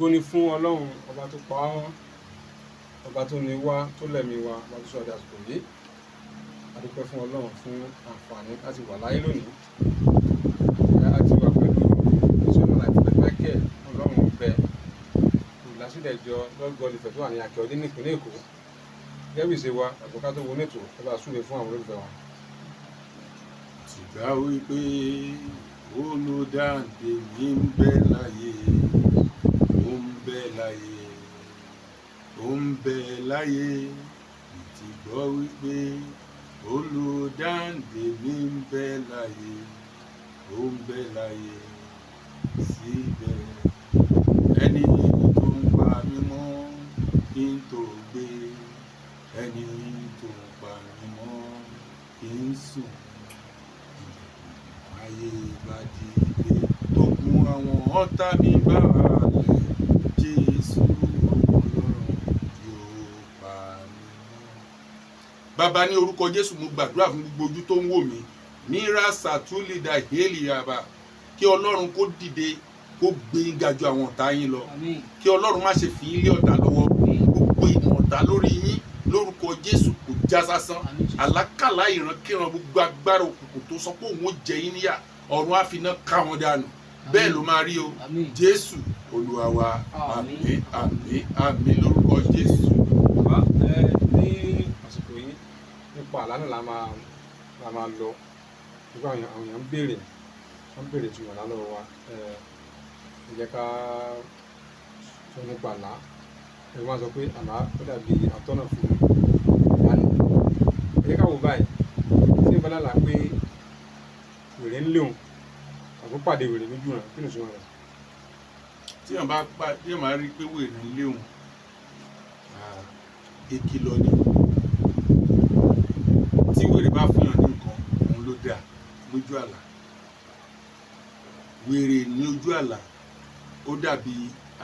ògo ni fún Ọlọ́run ọba tó pa wọ́n, ọba tó ní wá, tó lẹ̀mí wa, ọba tó sọ ọdẹ àsìkò yìí. A dúpẹ́ fún Ọlọ́run fún àǹfààní láti wà láyé lónìí. A ti wà pẹ̀lú ìṣọ́nà Prophet Michael Olohumbe, olùdásílẹ̀ ìjọ lọ́gọ́ọ̀lì ìfẹ́ tó wà ní Akẹ́ọdé ní ìpínlẹ̀ Èkó. Gẹ́gẹ́ bí ìṣe wa, àgbọ̀ká tó wọnú ètò ẹ bá súre fún àwọn olólùfẹ́ wa. Tìgbà wípé olùdáǹdè mi ń bẹ láyé, ó ń bẹ láyé, ó ń bẹ láyé. Tìgbà wípé olùdáǹdè mi ń bẹ láyé, ó ń bẹ láyé síbẹ̀. Ẹni tó ń pa mí mọ́ kí n tó gbé, ẹni tó ń pa mí mọ́ kí n sùn. Ayé bá dìde tó kún àwọn ọ̀tá mi bá halẹ̀, Jésù Ọlọ́run yóò pa mí mọ́. Bàbá, ní orúkọ Jésù mo gbàdúrà fún gbogbo ojú tó ń wò mí, mira satulida heliaba, kí Ọlọ́run kó dìde kó gbé yín ga ju àwọn ọ̀tá yín lọ. Kí Ọlọ́run má ṣe fi yín lé ọ̀tá lọ́wọ́. Gbogbo ìmọ̀ ọ̀tá lórí yín lórúkọ Jésù kò já sásán. Àlákàlà ìrankíran gbogbo agbára òkùnkùn tó sọ pé òun ó jẹ yín níyà, ọ̀run á fi iná ká wọn dànù. Bẹ́ẹ̀ ló máa rí o. Jésù Olúwa wa, àmín àmín àmín lórúkọ Jésù. Ní àsìkò yìí nípa àlá náà la máa lọ. Nígbà àwọn èèyàn ń béèrè ìtumọ̀ àlá lọ́wọ́ wa. Ẹ jẹ́ ká sọ nípa àlá. Ẹ máa sọ pé àlá ó dàbí atọ́nà fún ìdáni. Ẹ jẹ́ ká wò báyìí. Tí ìbálá là pé wèrè ń léhùn, àbó pàdé wèrè lójú rẹ̀, kí ni ìṣòro rẹ̀? Tí èèyàn bá rí pé wèrè ń léhùn, ìkìlọ̀ ni. Tí wèrè bá fún yàn ní nǹkan, òun ló dà lójú àlá. Wèrè ní ojú àlá ó dàbí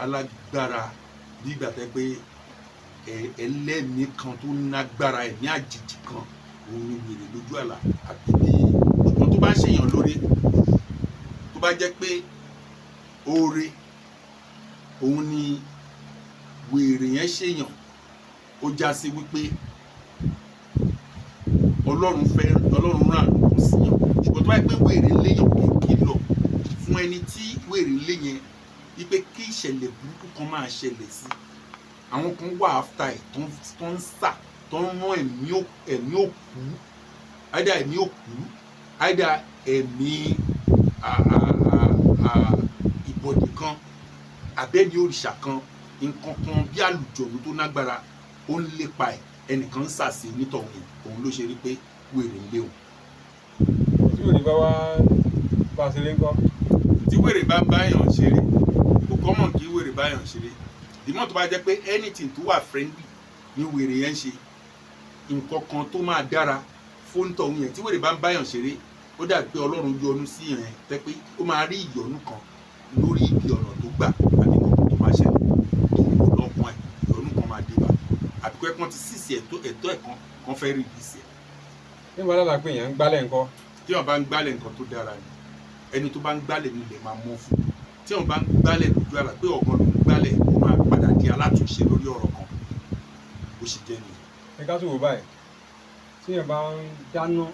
alágbára, bí ìgbà tẹ́ pé ẹlẹ́mìí kan tó nágbára, ẹ̀mí àjèjì kan, òun ni wèrè lójú àlá. Àbí bí ṣùgbọ́n tó bá ṣèyàn lóore, tó bá jẹ́ pé oore òun ni wèrè yẹn ṣèyàn, ó já sí wípé Ọlọ́run rán àlùkò sí yàn. Ṣùgbọ́n tó bá jẹ́ pé wèrè léyàn, kìlọ̀ fún ẹni tí wèrè lé yẹn wípé kí ìṣẹ̀lẹ̀ burúkú kan máa ṣẹlẹ̀ sí. Àwọn kan wà after ẹ̀ tó ń sà, tó ń rán ẹ̀mí òkú, àìdá ẹ̀mí òkú, àìdá ẹ̀mí ìbọ̀dì kan, àbẹ́ni òrìṣà kan, nǹkan kan bí àlùjọ̀nù tó nágbára ó ń lépa ẹ̀, ẹnìkan ń sàsí nítọ̀hún, òun ló ṣe rí pé wèrè ń léwu. Tí wèrè bá wá bá a ṣeré ńkọ́? Tí wèrè bá ń báyàn ṣeré, kò kọ́mọ̀ kí wèrè báyàn ṣeré. Ìmọ̀ tó bá jẹ́ pé anything tó wà friendly ni wèrè yẹn ń ṣe, nǹkan kan tó máa dára fún tọ̀hún yẹn. Tí wèrè bá ń báyàn ṣeré, ó dàbí pé Ọlọ́run yọ́nú sí yẹn, tẹ́ pé ó máa rí ìyọ́nú kan lórí ibi ọ̀nà tó gbà, àbí nǹkan tó máa ṣẹlẹ̀ tó ń wò lọ́kàn ẹ̀, ìyọ́nú kan máa dé bá. Àbí pé wọ́n ti sísì ẹ̀tọ́ ẹ̀ kan fẹ́ rí ibi sí ẹ̀. Ní ìbálá là pé èèyàn ń gbálẹ̀ ńkọ́? Tí wọ́n bá ń gbálẹ̀ nǹkan tó dára ni. Ẹni tó bá ń gbálẹ̀ ní ilẹ̀ máa mọ́ fún. Tí wọ́n bá ń gbálẹ̀ lójú àlá pé ọ̀gbọ́n ló ń gbálẹ̀, ó máa padà di alátúnṣe lórí ọ̀rọ̀ kan. Bó ṣe jẹ́ nìyẹn. Ẹ ká tó wò báyìí. Tí èèyàn bá ń dáná,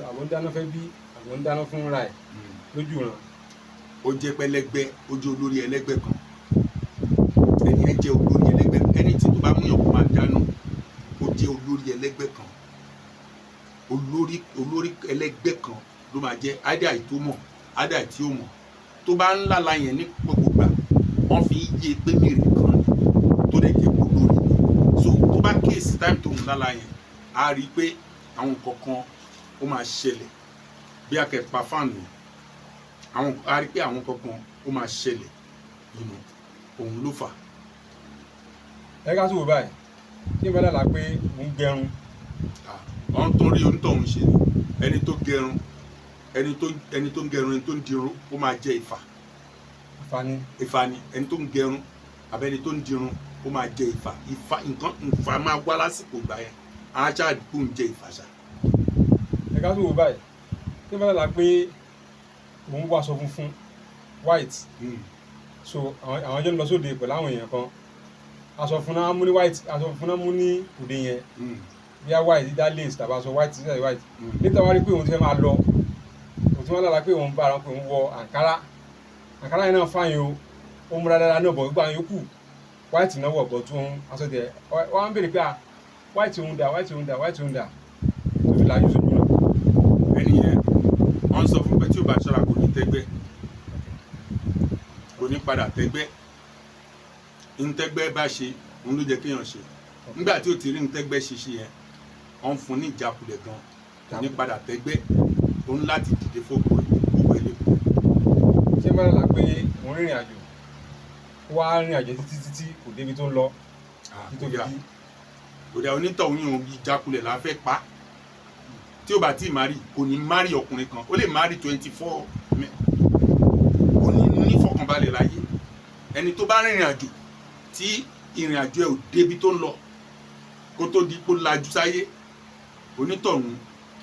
àbò ń dáná fẹ́ bí, àbò ń dáná fún ra ẹ̀ lójú ràn. Ó jẹ́ pẹ́lẹ́gbẹ́, ó jẹ́ olórí ẹlẹ́gbẹ́ kan. Ẹni ẹ jẹ́ olórí ẹlẹ́gbẹ́. Ẹni tí tó bá mú yàn kó máa dáná, ó jẹ́ olórí ẹlẹ́gbẹ́ kan. Olórí ẹlẹ́gbẹ́ kan ló máa jẹ́, àìdá ìtómọ̀, àìdá tí ó mọ̀. Tó bá ń lálà yẹn ní gbogbo gbà, wọ́n fi yé pé mèrè kan tó dẹ̀ jẹ́ olórí. So tó bá kíyèsí táìmù tó ń lálà yẹn, a rí i pé àwọn nǹkan kan ó máa ṣẹlẹ̀ bí akẹ́pà fáànù. A rí i pé àwọn nǹkan kan ó máa ṣẹlẹ̀ nínú òun ló fà. Ẹ ká tó wò báyìí. Tí ìbálá là pé mò ń gẹrun. Wọ́n tó rí onítọ̀hún ṣe ni. Ẹni tó gẹrun, ẹni tó ń gẹrun, ẹni tó ń dirun, ó máa jẹ ìfà. Ìfà ni ẹni tó ń gẹrun àbẹ́ni tó ń dirun, ó máa jẹ ìfà. Ìfà máa wá lásìkò gbà yẹn. Ajá àdúgbò ń jẹ ìfà ṣá. Ẹ ká tó wò báyìí. Tí ìbálá là pé òun wọ aṣọ funfun white, so àwọn jọ ń lọ sóde pẹ̀lú àwọn èèyàn kan aṣọ fún náà mú ní white aṣọ fún náà mú ní òde yẹn bí a white dídá lace tàbí aṣọ white dídá white níta wá rí pé òun ti fẹ́ máa lọ òun ti wọ́n lára pé òun bá ara pé òun wọ àǹkárá yẹn náà fáyín o ó múra dáadáa náà bọ̀ gbogbo àwọn yòókù white náà wọ̀ bọ̀ tún aṣọ tẹ wọ́n á ń béèrè pé white òun dà tó fi làjú sójú náà. ẹni yẹn wọ́n sọ fún pé tí ò bá ṣọ́ra kò ní tẹ́gbẹ́ kò ní padà tẹ́gbẹ́ ntẹ́gbẹ́ bá ṣe òun ló jẹ́ kéèyàn ṣe nígbà tí ó ti rí ntẹ́gbẹ́ ṣiṣẹ́ yẹn wọ́n fún ní ìjákulẹ̀ gan kò ní padà tẹ́gbẹ́ òun láti dìde fókò ilé. ṣé bá dàgbà pé òun rìnrìn àjò wá rìnrìn àjò títí kò débi tó ń lọ òdà onítọ̀hún yìí ìjákulẹ̀ la fẹ́ pa tí ó bá tí ì mari kò ní mari ọkùnrin kan ó lè mari 24 kò ní fọkànbalẹ̀ láyé ẹni tó bá rìnrìn àjò tí ìrìn àjò ẹ̀ ò débi tó ń lọ kó tó di kó lajú sáyé onítọ̀hún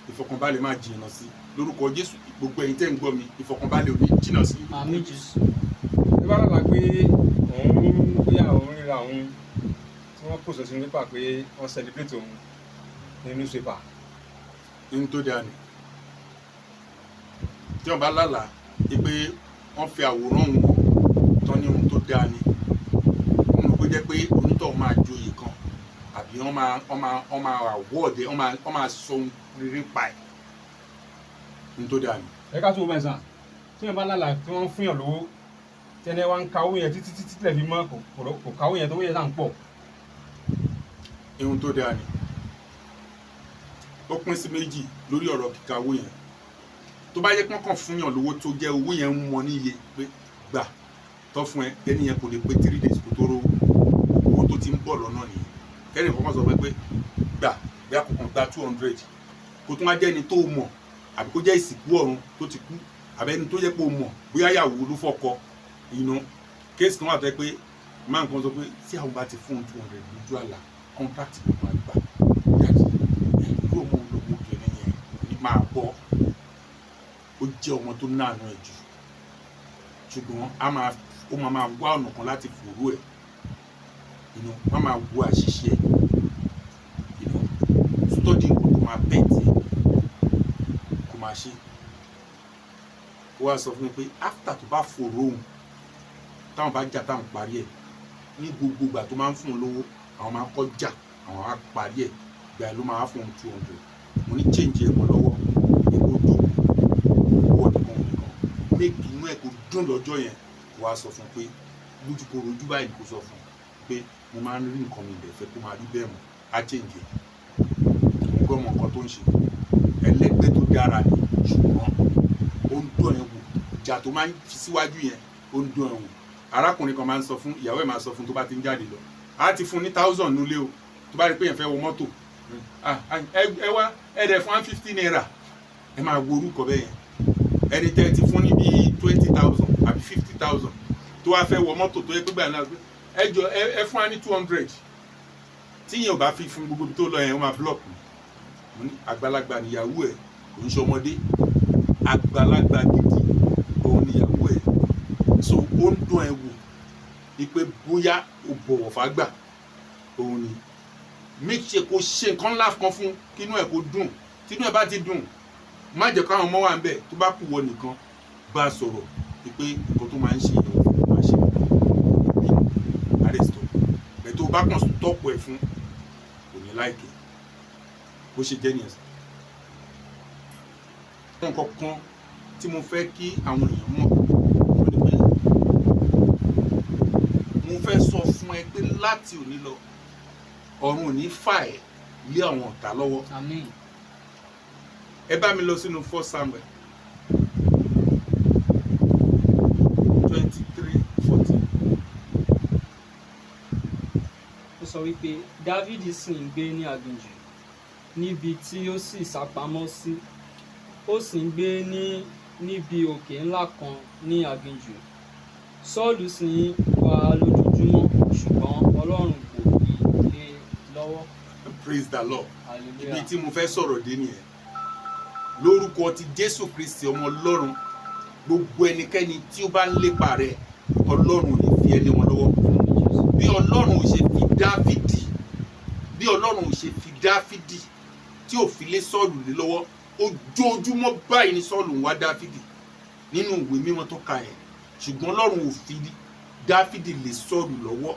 ìfọkànbalẹ̀ máa jìnnà sí lórúkọ Jésù gbogbo ẹ̀yin tẹ́ ń gbọ́ mi ìfọkànbalẹ̀ ò ní jìnnà sí. àmín Jésù. ẹ bá dàgbà pé òun bóyá òun ríra òun tí wọ́n pòsè sínú pépà pé wọ́n celebrate òun ní newspaper. ní tó dáa ni tí wọ́n bá lálàá pé wọ́n fi àwòrán òun tán ní ohun tó dáa ni wọ́n mọ̀ pé jẹ́ pé onítọ̀ máa joyè kan àbí wọ́n máa àwọ̀dẹ wọ́n máa sọ ohun rere pa ẹ̀ ní tó dáa ni. ẹ ká tó o mẹ́sàn-án tí wọ́n bá lálàá tí wọ́n fún yàn lówó tẹ́lẹ̀ wá ń ka owó yẹn títí tẹ̀ fi mọ́ kò ka owó yẹn tó owó yẹn náà ń pọ̀. ohun tó dáa ni ó pín sí méjì lórí ọ̀rọ̀ kíka owó yẹn tó bá yẹ kí wọ́n kàn fún yàn lówó tó jẹ́ owó yẹn ń mọ níye pé gbà tó fún ẹ ẹni yẹn kò lè pé 3 days kó tó rówó owó tó ti ń bọ̀ lọ́nà nìyẹn kẹ́rin kọ́kọ́ sọ pé gbà bí àkókò gba 200 kó tún wá jẹ́ ẹni tó mọ̀ àbí kó jẹ́ ìsìnkú ọ̀run tó ti kú àbí ẹni tó jẹ́ pé ó mọ̀ bóyá yàwó ló fọ́kọ inú kéèsì kan wà tẹ́ pé máa nǹkan sọ pé tí àwọn bá ti fún 200 lójú àlà kọ́ńtrákìtì ló máa gbà jáde ìlú ọmọ ológun obìnrin yẹn ní máa bọ́ ó jẹ́ ọmọ tó náànú ẹ̀ jù ṣùgbọ́n ó máa wá ọ̀nà kan láti fòró ẹ̀ inú wọ́n máa wo àṣìṣe ẹ̀ inú stọ́dì nǹkan tó máa bẹ̀ tí kò máa ṣe ó wá sọ fún mi pé after tó bá fòró òun táwọn bá jà táwọn parí ẹ̀ ní gbogbo ìgbà tó máa ń fún un lówó àwọn máa kọ́ jà àwọn á parí ẹ̀ gbà ló máa fún un 200 mo ní change ẹ̀ mọ́ lọ́wọ́ èkó dùn owó nìkan méjì inú ẹ̀ kò dùn lọ́jọ́ yẹn wàá sọ fún un pé lójúkòrò ojú báyìí kò sọ fún un pé mo máa ń rí nǹkan mi ìbẹ̀ fẹ́ kó máa rí bẹ́ẹ̀ mọ́ á change ẹ̀ mo gbọ́ mọ nǹkan tó ń ṣe ẹlẹ́gbẹ́ tó dára ni ṣùgbọ́n ó ń dún ẹ̀ wò ìjà tó máa ń fi síwájú yẹn ó ń dún ẹ̀ wò arákùnrin kan máa ń sọ fún ìyàwó ẹ̀ máa sọ fún tó bá ti ń jáde lọ á ti fún ní 1000 nulẹ̀ o tó bá rí pé yẹn fẹ́ wọ mọ́tò ẹ wá ẹ dẹ̀ fún 50 naira ẹ máa wo orúkọ bẹ́ẹ̀ yẹn ẹni tẹ́ ti fún ní bíi 20,000 àbí 50,000 tó wá fẹ́ wọ mọ́tò tó yẹ pé gbà náà ẹ jọ ẹ fún wa ní 200 tí yẹn ò bá fi fún gbogbo tó lọ yẹn ó máa block mi àgbàlagbà níyàwó ẹ̀ kò ń ṣọmọdé àgbàlagbà gidi òun níyàwó ẹ̀ so ó ń dún ẹ wò ipe bóyá o bọ̀wọ̀ fágbà òun ni make sure kó ṣe nǹkan ńlá kan fún kínú ẹ̀ kó dùn tínú ẹ̀ bá ti dùn má jẹ́ káwọn ọmọ wà ń bẹ̀ tó bá kù wọ nìkan bá a sọ̀rọ̀ pé nǹkan tó máa ń ṣe ìyẹn òfin máa ṣe bí àrẹ́sítọ̀ bẹ̀ tó bá kàn tọ́pọ̀ ẹ̀ fún kò ní láìkè bó ṣe jẹ́ nìyẹn. nǹkan kan tí mo fẹ́ kí àwọn èèyàn mọ̀ mo fẹ́ sọ fún ẹ pé láti òní lọ ọ̀run ò ní fà ẹ́ lé àwọn ọ̀tá lọ́wọ́. àmín. ẹ bá mi lọ sínú 1 Samuel 23:14. ó sọ wípé Dávìdì sì ń gbé ní aginjù níbi tí ó sì sápamọ́ sí ó sì ń gbé níbi òkè ńlá kan ní aginjù Sọ́ọ̀lù sì ń wá lójoojúmọ́ ṣùgbọ́n Ọlọ́run kò fi lé lọ́wọ́. Praise the Lord. Hallelujah. Ibi tí mo fẹ́ sọ̀rọ̀ dé nìyẹn lórúkọ ti Jésù Kristi ọmọ Ọlọ́run gbogbo ẹnikẹ́ni tí ó bá ń lépa rẹ Ọlọ́run ò ní fi ẹ́ lé wọn lọ́wọ́. Bí Ọlọ́run ò ṣe fi Dáfídì tí ò fi lé Sọ́ọ̀lù lé lọ́wọ́, ojoojúmọ́ báyìí ni Sọ́ọ̀lù ń wá Dáfídì nínú ìwé mímọ́ tó ka ẹ̀, ṣùgbọ́n Ọlọ́run ò fi Dáfídì lé Sọ́ọ̀lù lọ́wọ́.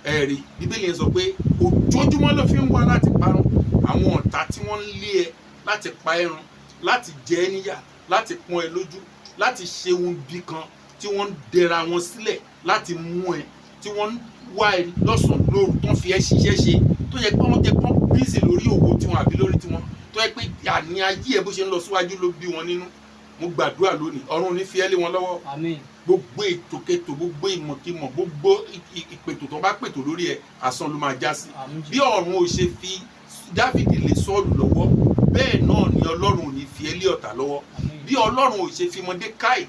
Ẹ̀rí Bíbélì yẹn sọ pé ojoojúmọ́ ló fi ń wá láti parun àwọn ọ̀tá tí wọ́n ń lé ẹ láti pa ẹ́ run, láti jẹ ẹ́ níyà, láti pọ́n ẹ lójú, láti ṣe ohun bí kan, tí wọ́n ń dẹra wọn sílẹ̀ láti mú ẹ, tí wọ́n ń wá ẹ lọ́sàn-án lóru, tó ń fi ẹ́ ṣiṣẹ́ ṣe, tó yẹ pé wọ́n jẹ́ pọ́n bíìsì lórí òwò tiwọn àbí lórí tiwọn, tó yẹ pé àní ayé ẹ bó ṣe ń lọ síwájú ló bí wọn nínú. Mo gbàdúrà lónìí, ọ̀run ò ní fi ẹ́ lé wọn lọ́wọ́. Àmín. Gbogbo ètòkètò, gbogbo ìmọ̀kímọ̀, gbogbo ìpètò tó bá pètò lórí ẹ, asán ló máa já sí. Bí ọ̀run ò ṣe fi Dáfídì lé Sọ́ọ̀lù lọ́wọ́, bẹ́ẹ̀ náà ni Ọlọ́run ò ní fi ẹ́ lé ọ̀tá lọ́wọ́. Bí Ọlọ́run ò ṣe fi Mọ́dékáì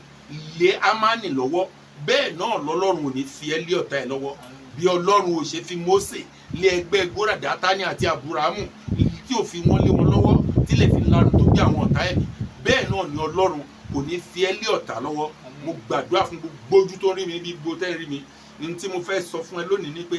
lé Ámánì lọ́wọ́, bẹ́ẹ̀ náà lọ́lọ́run ò ní fi ẹ́ lé ọ̀tá ẹ lọ́wọ́. Bí Ọlọ́run ò ṣe fi Mósè lé ẹgbẹ́ Kórà, Dátánì àti Àbúráhámù tí ò fi wọ́n lé wọn lọ́wọ́, tí lè fi lanu tó gbé àwọn ọ̀tá ẹ̀mí, bẹ́ẹ̀ náà ni Ọlọ́run kò ní fi ẹ́ lé ọ̀tá lọ́wọ́. Mo gbàdúrà fún gbogbo ojú tó rí mi, bí gbogbo tẹ́ rí mi, ní tí mo fẹ́ sọ fún ẹ lónìí ni pé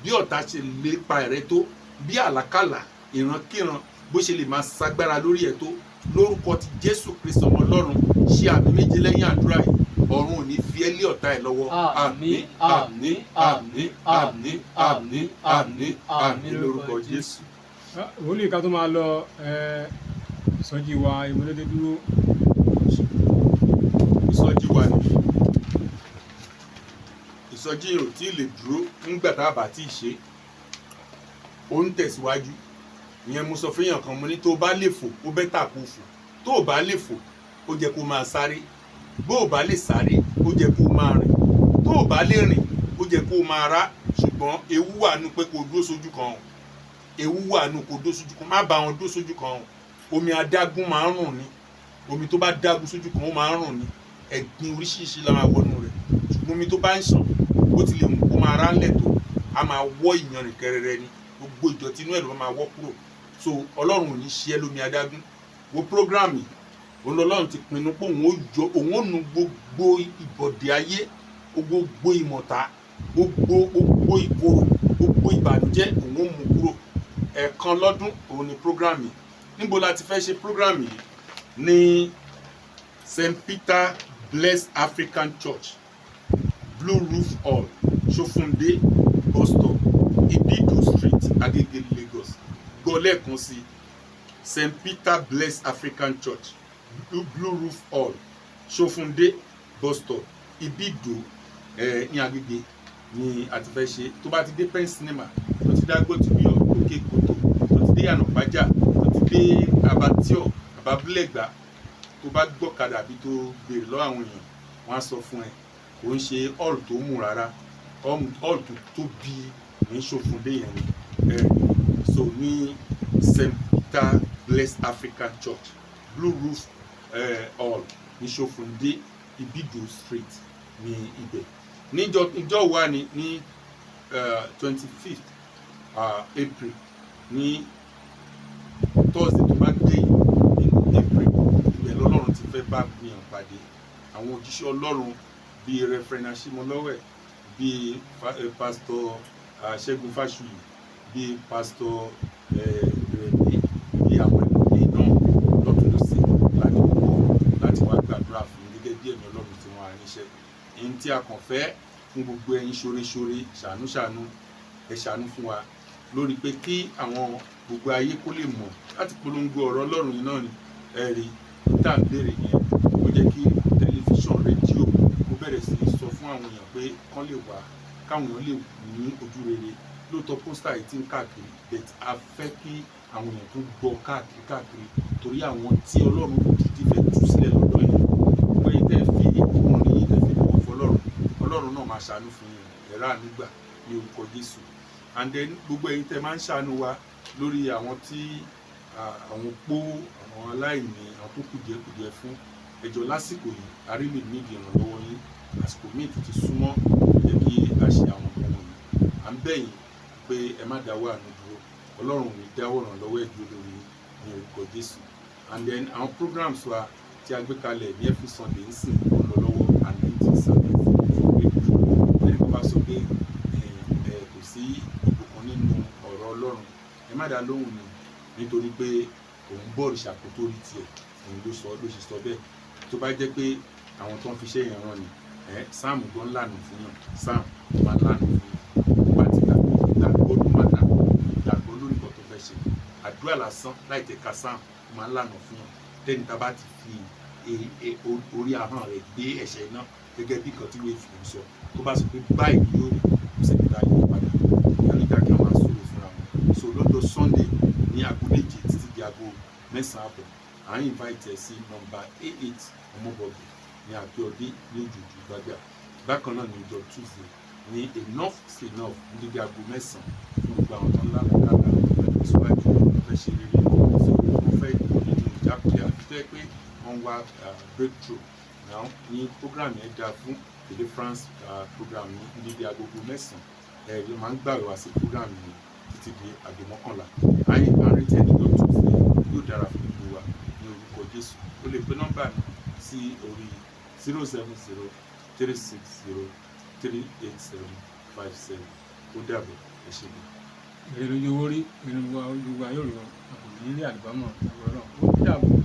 bí ọ̀tá ṣe lépa rẹ tó, bí àlákàlà ìrankíran bó ṣe lè máa ṣagbára lórí ẹ tó, lórúkọ ti Jésù Kristi ọmọ Ọlọ́run, ṣe àmì méje lẹ́yìn àdúrà yìí, ọ̀run ò ní fi ẹ́ lé ọ̀tá ẹ lọ́wọ́. Àmín, àmín, àmín, àmín, àmín, àmín, àmín lórúkọ Jésù. Wòlíì ká tó máa lọ, ìsọjí wa ìmúlédé dúró. Ìsọjí wa ni ìsọjí ò tí ì lè dúró nígbà tá a bá tí ì ṣe, ó ń tẹ̀síwájú. Ìyẹn mo sọ fún èèyàn kan, mo ní tó o bá lè fò ó bẹ́tà kó fò, tó o bá lè fò ó jẹ́ kó máa sáré, bó o bá lè sáré ó jẹ́ kó máa rìn, tó o bá lè rìn ó jẹ́ kó máa rá. Ṣùgbọ́n ewu wà nù pé kó dúró sójú kan o, ewu wà nù kó dúró sójú kan, má bá wọn dúró sójú kan o. Omi adágún máa ń rùn ni, omi tó bá dágún sójú kan ó máa ń rùn ni, ẹ̀gbin oríṣiríṣi la máa wọnú rẹ̀. Ṣùgbọ́n omi tó bá ń ṣàn ó ti lè mú kó máa rálẹ̀ tó, a máa wọ́ ìyanrìn kẹrẹrẹ ni, gbogbo ìdọ̀tí inú ẹ̀ ló máa wọ́ kúrò. So Ọlọ́run ò ní ṣe ẹ́ lómi adágún. Wo prógráàmù yìí, òun Ọlọ́run ti pinnu pé òun ò nu gbogbo ìbọ̀dé ayé, gbogbo ìmọ̀ta, gbogbo ìkorò, gbogbo ìbànújẹ́, òun ò mú kúrò. Ẹ̀ẹ̀kan lọ́dún òun ni prógráàmù yìí. Níbo la ti fẹ́ ṣe prógráàmù yìí? Ní St. Peter Blessed African Church, Blue Roof Hall, Sofunde bus stop, Ibidu Street, Agege, Lagos. Gbọ́ lẹ́ẹ̀kan sí St. Peter Blessed African Church, Blue Roof Hall, Sofunde bus stop, Ibidu ní Agege ni a ti fẹ́ ṣe. Tó bá ti dé Pen Cinema, tó ti dé Agbótibíyọ̀, Òkè Kòtò, tó ti dé Yànàpájà, tó ti dé Abattoir, Àbábúlẹ̀gbá, tó bá gbọ́kadà àbí tó béèrè lọ́wọ́ àwọn èèyàn, wọ́n á sọ fún ẹ. Kò ń ṣe hall tó mú rárá, hall tó tóbi ní Sofunde yẹn ni. So ní St. Peter Blessed African Church, Blue Roof Hall ní Sofunde, Ibidu Street ní ibẹ̀. Níjọ́ wa ni ní 25th April, ní Thursday tó bá gbé ní April, ibẹ̀ lọ́lọ́run ti fẹ́ bá gbìyàn pàdé. Àwọn òjíṣẹ́ Ọlọ́run bíi Reverend Ashimolowe, bíi Pastor Ṣẹ́gun Fáṣùyì, bíi Pastor Rẹ̀mí, bíi àwọn ẹlòmíì náà lọ́tún lọ́sí láti wọ́ láti wá gbàdúrà fún gẹ́gẹ́ bí ẹ̀mí Ọlọ́run tí wọ́n á níṣẹ́. Èyí tí a kàn fẹ́ fún gbogbo ẹ̀yin ṣoreṣore, ṣàánú ẹ ṣàánú fún wa lórí pé kí àwọn gbogbo ayé kó lè mọ̀ láti polongo ọ̀rọ̀ Ọlọ́run yìí náà ni ẹ̀rí tá à ń béèrè yẹn. Ó jẹ́ kí tẹlifíṣàn, rédíò kó bẹ̀rẹ̀ sí í sọ fún àwọn èèyàn pé kán lè wá, káwọn èèyàn lè ní ojú rere. Lóòótọ́ pósítà yìí ti ń káàkiri, but a fẹ́ kí àwọn èèyàn tó gbọ́ káàkiri torí àwọn tí Ọlọ́run dídí fẹ́ tú sílẹ̀ lọ́dọ̀ yìí. Gbogbo yìí tẹ́ fi ìkùn ní yìí tẹ́ fi bọ̀wọ̀ fọlọ́run, Ọlọ́run náà máa ṣàánú fún yín, ẹ̀rá ànúgbà ní orúkọ Jésù. And then gbogbo yìí tẹ́ máa ń ṣàánú wa lórí àwọn tí àwọn opó, àwọn aláìní, àwọn tó kùdìẹ̀kùdìẹ̀ fún ẹjọ́ lásìkò yìí, a rí lè ní ìrànlọ́wọ́ yín. Àsìkò míì tó ti súnmọ́, jẹ́ kí a ṣe àwọn ọmọ wọ̀nyí. À ń bẹ̀ yín pé ẹ má dáwọ́ àánú dúró, Ọlọ́run ò ní dáwọ́ ìrànlọ́wọ́ ẹ̀ dúró lórí ní orúkọ Jésù. And then àwọn programs wa tí a gbé kalẹ̀ ní every Sunday ń sìn lọ́wọ́ and 19 service for breakthrough. má dá lóhùn ni nítorí pé òun bọ́ọ̀lù ṣàkótó rí tiẹ̀ òun ló ṣe sọ bẹ́ẹ̀. tó bá jẹ́ pé àwọn tó ń fi iṣẹ́ yẹn rán ni sáàmù tó ń lànà fún yàn sáàmù máa ń lànà fún yàn wá ti gbàgbọ́ ló máa gbàgbọ́ lórí nǹkan tó fẹ́ ṣe àdúrà lásán láì tẹ̀ ka sáàmù máa ń lànà fún yàn tẹ́ni tá bá ti fi orí ahọ́n rẹ̀ gbé ẹ̀ṣẹ̀ náà gẹ́gẹ́ bí nǹkan tí wọ́n fi ń sọ tó bá sọ pé báyìí ni yóò rí kò sí ìdá yìí padà ìyá nígbà kí wọ́n máa sọ̀rọ̀ fúnra wọn. so lọ́jọ́ Sunday ní aago 7 títí di aago 9 àbọ̀ à ń invite ẹ sí nọ́mbà 88 ọmọbọ̀gbẹ̀ ní Akíọdé ní Òjòjú Gbágbà. bákan náà ní ọjọ́ Tuesday ní enough is enough ní dídí aago 9 fún gbogbo àwọn tó ń lálàkàlà síwájú fẹ́ ṣe rere so wọ́n fẹ́ kó nínú ìjákulẹ̀ àti tó yẹ pé wọ́n wá breakthrough now ní program yẹn dáa fún deliverance program ní dídí agogo 9 ló máa ń gbàwé wá sí program yìí títí di aago 11 àárín tí ẹni tó Tuesday yóò dára fún gbogbo wa ní orúkọ Jésù. o lè pe nọ́mbà mi sí orí 070-360-38757 ó dàbọ̀ ẹ ṣé gan. èrè lójú owó rí èrè gbogbo ayé òrò àpò ní ilé àlùbámọ̀ àgbọ̀rọ̀ ó dàbọ̀.